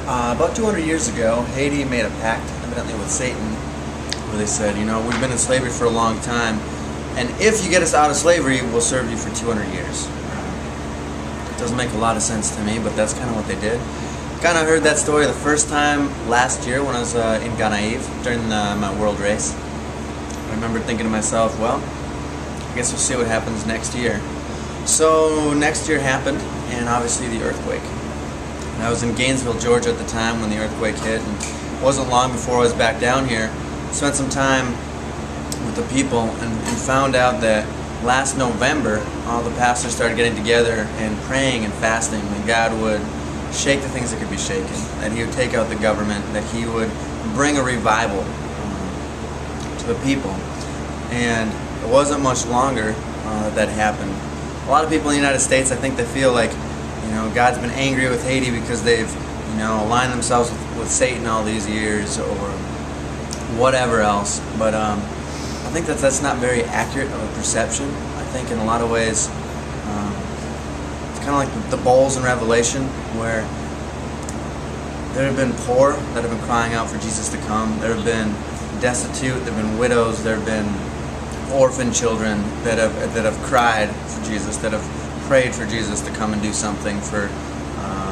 About 200 years ago, Haiti made a pact, evidently with Satan, where they said, you know, we've been in slavery for a long time, and if you get us out of slavery, we'll serve you for 200 years. It doesn't make a lot of sense to me, but that's kind of what they did. Kind of heard that story the first time last year when I was in Ghana during my world race. I remember thinking to myself, well, I guess we'll see what happens next year. So next year happened, and obviously the earthquake. And I was in Gainesville, Georgia at the time when the earthquake hit, and it wasn't long before I was back down here. Spent some time with the people and found out that last November all the pastors started getting together and praying and fasting that God would shake the things that could be shaken, that He would take out the government, that He would bring a revival to the people. And it wasn't much longer that happened. A lot of people in the United States, I think they feel like, you know, God's been angry with Haiti because they've, you know, aligned themselves with Satan all these years or whatever else. But I think that's not very accurate of a perception. I think in a lot of ways it's kind of like the bowls in Revelation, where there have been poor that have been crying out for Jesus to come. There have been destitute, there have been widows, there have been orphan children that have cried for Jesus, that have prayed for Jesus to come and do something for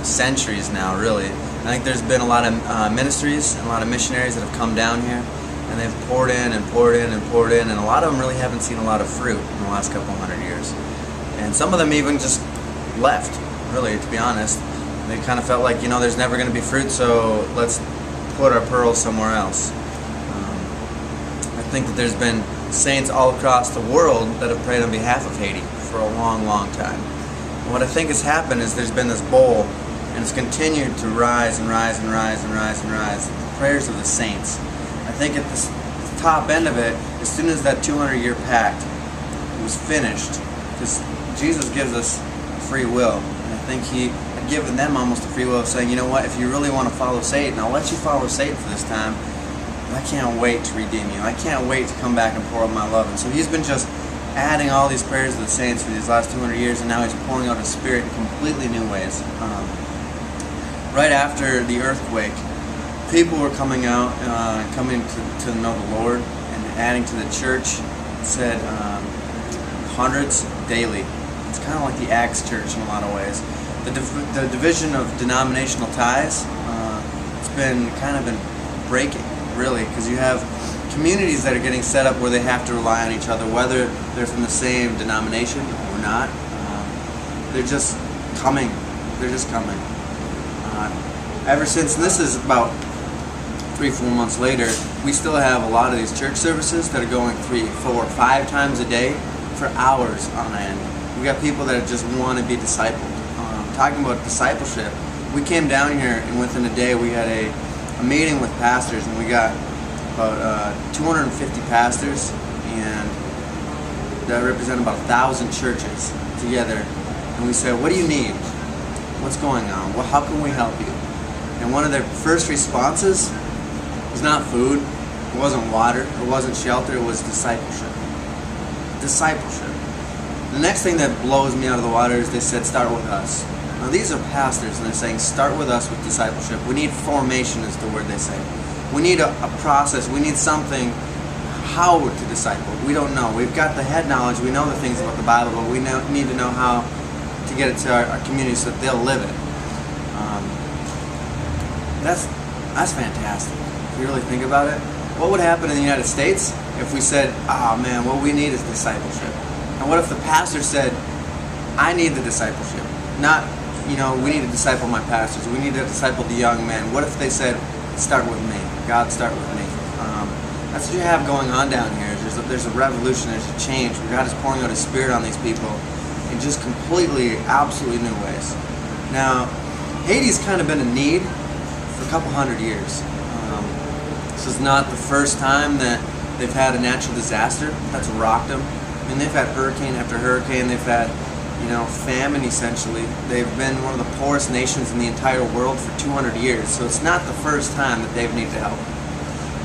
centuries now, really. I think there's been a lot of ministries and a lot of missionaries that have come down here, and they've poured in and poured in and poured in, and a lot of them really haven't seen a lot of fruit in the last couple hundred years. And some of them even just left, really, to be honest. They kind of felt like, you know, there's never going to be fruit, so let's put our pearls somewhere else. I think that there's been saints all across the world that have prayed on behalf of Haiti for a long, long time. And what I think has happened is there's been this bowl, and it's continued to rise and rise and rise and rise and rise. The prayers of the saints. I think at the top end of it, as soon as that 200-year pact was finished, because Jesus gives us free will, and I think He had given them almost a free will of saying, you know what, if you really want to follow Satan, I'll let you follow Satan for this time, but I can't wait to redeem you. I can't wait to come back and pour out my love. And so He's been just adding all these prayers of the saints for these last 200 years, and now He's pouring out His Spirit in completely new ways. Right after the earthquake, people were coming out, coming to know the Lord and adding to the church. It said hundreds daily. It's kind of like the Acts church in a lot of ways. The division of denominational ties, it's been breaking, really, because you have communities that are getting set up where they have to rely on each other, whether they're from the same denomination or not. They're just coming. They're just coming. Ever since, and this is about 3-4 months later, we still have a lot of these church services that are going 3, 4, 5 times a day for hours on end. We got people that just want to be discipled. Talking about discipleship, we came down here and within a day we had a meeting with pastors, and we got about 250 pastors, and that represent about 1,000 churches together. And we said, what do you need? What's going on? Well, how can we help you? And one of their first responses was not food, it wasn't water, it wasn't shelter, it was discipleship. Discipleship. The next thing that blows me out of the water is they said, start with us. Now these are pastors, and they're saying, start with us with discipleship. We need formation is the word they say. We need a process, we need something, how to disciple. We don't know. We've got the head knowledge, we know the things about the Bible, but we need to know how to get it to our community so that they'll live it. That's fantastic. If you really think about it, what would happen in the United States if we said, oh man, what we need is discipleship? And what if the pastor said, I need the discipleship? Not, you know, we need to disciple my pastors, we need to disciple the young men. What if they said, start with me, God, start with me? That's what you have going on down here. There's a revolution, there's a change, where God is pouring out His Spirit on these people in just completely, absolutely new ways. Now, Haiti's kind of been in need for a couple hundred years. This is not the first time that they've had a natural disaster that's rocked them. I mean, they've had hurricane after hurricane. They've had, you know, famine essentially. They've been one of the poorest nations in the entire world for 200 years. So it's not the first time that they've needed help.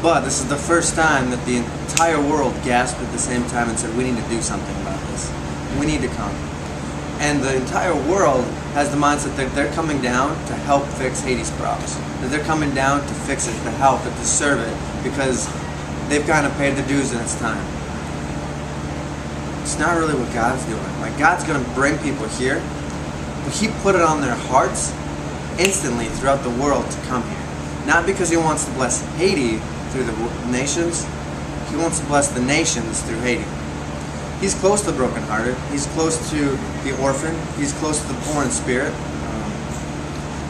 But this is the first time that the entire world gasped at the same time and said, we need to do something about this. We need to come. And the entire world has the mindset that they're coming down to help fix Haiti's problems. That they're coming down to fix it, to help it, to serve it, because they've kind of paid the dues and it's time. It's not really what God's doing. Like, God's going to bring people here, but He put it on their hearts instantly throughout the world to come here. Not because He wants to bless Haiti through the nations, He wants to bless the nations through Haiti. He's close to the brokenhearted. He's close to the orphan. He's close to the poor in spirit.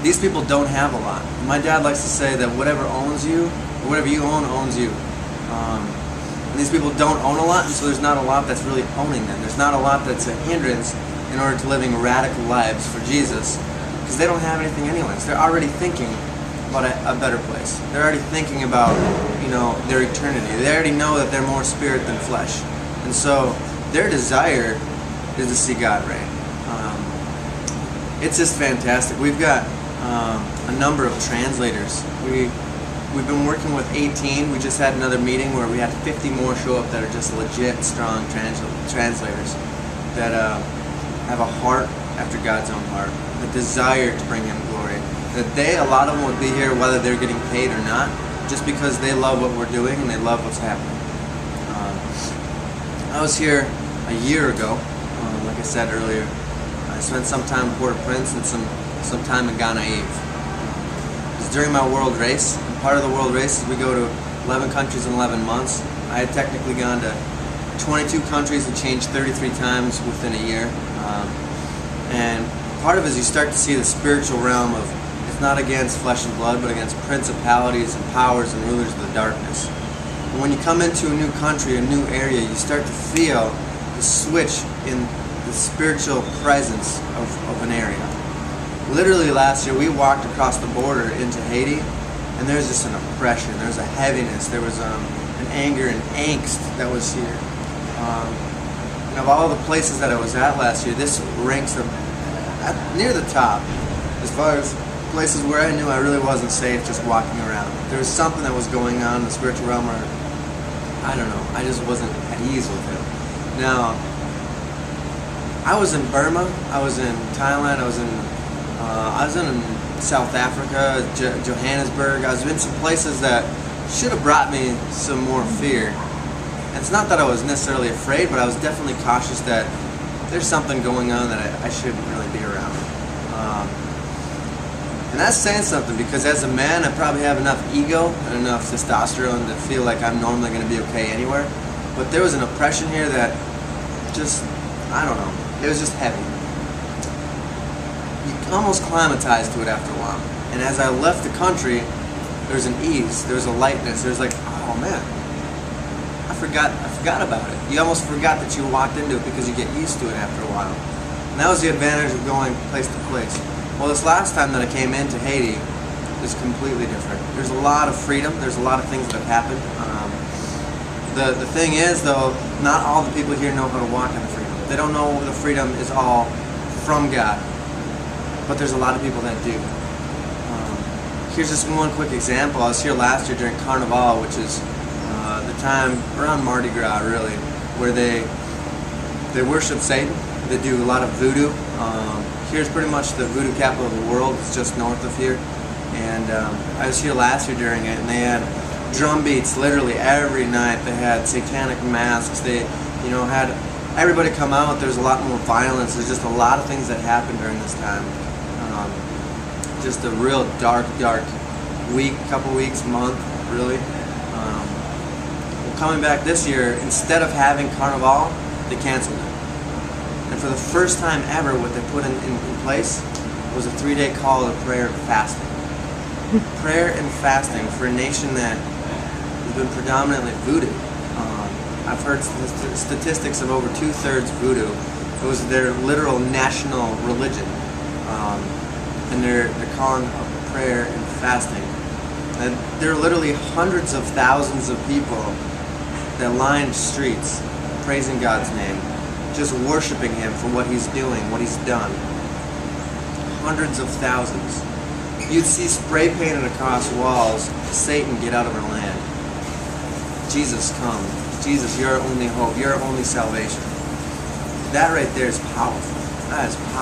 These people don't have a lot. My dad likes to say that whatever owns you, or whatever you own, owns you. And these people don't own a lot, and so there's not a lot that's really owning them. There's not a lot that's a hindrance in order to living radical lives for Jesus, because they don't have anything anyways. They're already thinking about a better place. They're already thinking about, their eternity. They already know that they're more spirit than flesh. And so their desire is to see God reign. It's just fantastic. We've got a number of translators. We've been working with 18. We just had another meeting where we had 50 more show up that are just legit strong translators that have a heart after God's own heart, the desire to bring Him glory. That a lot of them would be here whether they're getting paid or not, just because they love what we're doing and they love what's happening. I was here a year ago, like I said earlier. I spent some time in Port-au-Prince and some time in Ghana. It was during my world race. And part of the world race is we go to 11 countries in 11 months. I had technically gone to 22 countries and changed 33 times within a year. And part of it is you start to see the spiritual realm of, it's not against flesh and blood, but against principalities and powers and rulers of the darkness. And when you come into a new country, a new area, you start to feel the switch in the spiritual presence of an area. Literally last year, we walked across the border into Haiti, and there's just an oppression, there's a heaviness, there was an anger and angst that was here. And of all the places that I was at last year, this ranks near the top as far as places where I knew I really wasn't safe just walking around. There was something that was going on in the spiritual realm where, I don't know, I just wasn't at ease with it. Now, I was in Burma, I was in Thailand, I was in South Africa, Johannesburg. I was in some places that should have brought me some more fear. And it's not that I was necessarily afraid, but I was definitely cautious that there's something going on that I shouldn't really be around. And that's saying something, because as a man, I probably have enough ego and enough testosterone to feel like I'm normally going to be okay anywhere. But there was an oppression here that just, I don't know, it was just heavy. You almost acclimatized to it after a while. And as I left the country, there was an ease, there was a lightness, there was like, oh man, I forgot about it. You almost forgot that you walked into it because you get used to it after a while. And that was the advantage of going place to place. Well, this last time that I came into Haiti is completely different. There's a lot of freedom. There's a lot of things that have happened. The thing is, though, not all the people here know how to walk in the freedom. They don't know the freedom is all from God. But there's a lot of people that do. Here's just one quick example. I was here last year during Carnival, which is the time around Mardi Gras, really, where they worship Satan. They do a lot of voodoo. Here's pretty much the voodoo capital of the world. It's just north of here. And I was here last year during it, and they had drum beats literally every night. They had satanic masks. They, had everybody come out. There's a lot more violence. There's just a lot of things that happened during this time. Just a real dark week, couple weeks, month, really. Coming back this year, instead of having Carnival, they canceled it. And for the first time ever, what they put in place was a 3-day call to prayer and fasting. Prayer and fasting for a nation that has been predominantly voodoo. I've heard statistics of over 2/3 voodoo. It was their literal national religion. And they're calling a prayer and fasting. And there are literally hundreds of thousands of people that line streets praising God's name, just worshiping Him for what He's doing, what He's done. Hundreds of thousands. You'd see spray painted across walls, Satan, get out of our land. Jesus, come. Jesus, you're our only hope. You're our only salvation. That right there is powerful. That is